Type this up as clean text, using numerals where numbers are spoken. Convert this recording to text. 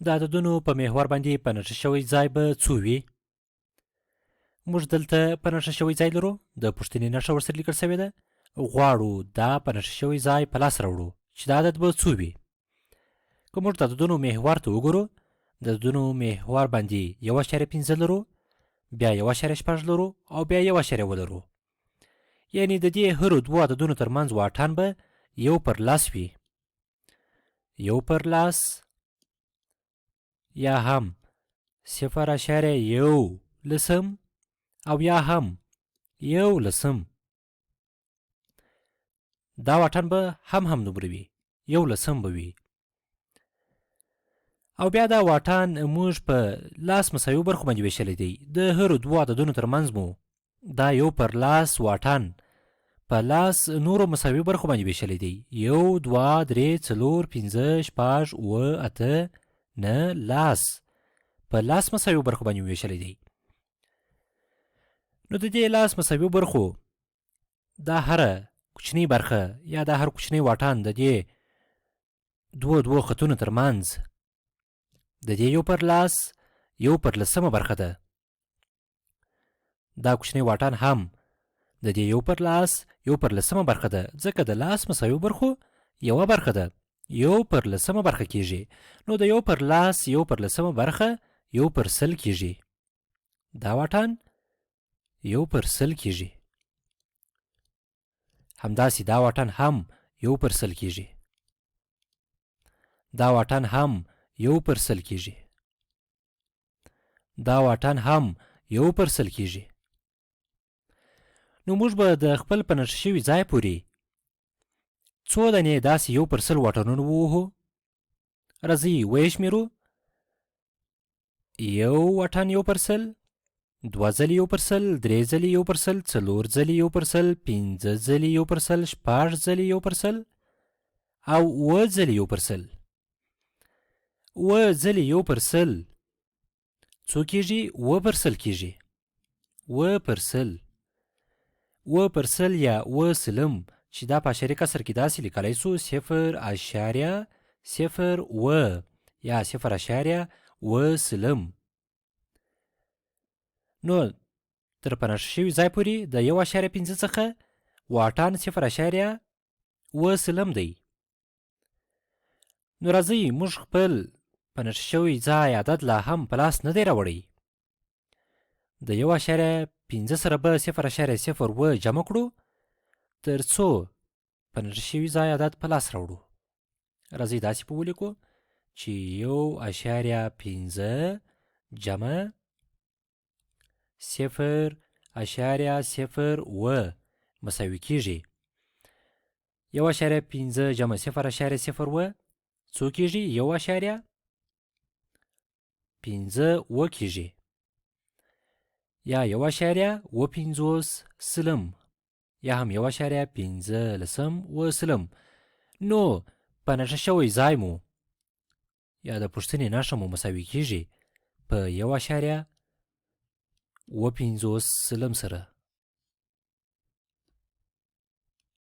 د عددونو په محور باندې په نښه شوی ځای به څو وي؟ موږ دلته په نښه شوی ځای لرو، د پوښتنې نښه ورسره لیکل شوې ده. غواړو دا په نښه شوی ځای په لاس راوړو چې دا عدد به څو وي. که موږ د عددونو محور ته وګورو، د عددونو محور باندې 1.5 لرو، بیا 1.6 لرو او بیا 1.7 لرو. یعنی د دې هرو دوو عددونو ترمنځ واټن به 1/10 وي. 1/10 یا هم 0.1 او یا هم 1/10. دا واټن به هم دومره وي، 1/10 به وي. او بیا دا واټن موږ په لاس مساوي برخو باندې ویشلی دی. د هرو دوو عددونو ترمنځ مو دا 1/10 واټن په لاس نورو مساوي برخو باندې ویشلی دی. 1 2 3 4 5 6 7 8 9 لاس په لاس مساوي برخو باندې ویشلی دی. نو د دې لاس مساوي برخو دا هره کوچنی برخه یا دا هر کوچنی واټن د دې دوو خطونو ترمنځ د دې 1/10 1/10 برخه ده. دا کوچنی واټن هم د دې 1/10 1/10 برخه ده، ځکه د لاس مساوي برخو یوه برخه ده 1/10 برخه کیږي. نو د 1/10 1/10 برخه 1/100 کیږي. دا واټن 1/100 کیږي. همداسې دا واټن هم 1/100 کیږي. دا واټن هم 1/100 کیږي. دا واټن هم 1/100 کیږي. نو موږ به د خپل په نښه شوي ځای پورې څو دانې داسې 1/100 واټنونه ووهو. راځئ ویې شمېرو. 1 واټن 1/100، 2 ځلې 1/100، 3 ځلې 1/100، 4 ځلې 1/100، 5 ځلې 1/100، 6 ځلې 1/100 او 7 ځلې 1/100. 7 ځلې 1/100 څو کیږي؟ 7/100 کیږي. 7/100 7/100 یا 7 چې دا په اعشاري کسر کې داسې لیکلی سو 0.07 یا 0.7. نو تر په نښه شوي ځای پورې د 1.5 څخه واټن 0.7 دی. نو راځئ موږ خپل په نښه شوي ځای عدد لا هم په لاس نه دی راوړی. د 1.5 سره به 0.0 جمع کړو تر څو په نښه شوي ځای عدد په لاس راوړو. راځئ داسې په ولیکو چې 1.5 جمع 0.0 مساوي کیږي. 1.5 جمع 0.0 څو کیږي؟ 1.5 کیږي. یا 1.50 یا هم 1.15. نو په نښه شوی ځای مو یا د پوښتنې نښه مو مساوي کیږي په 1.50 سره.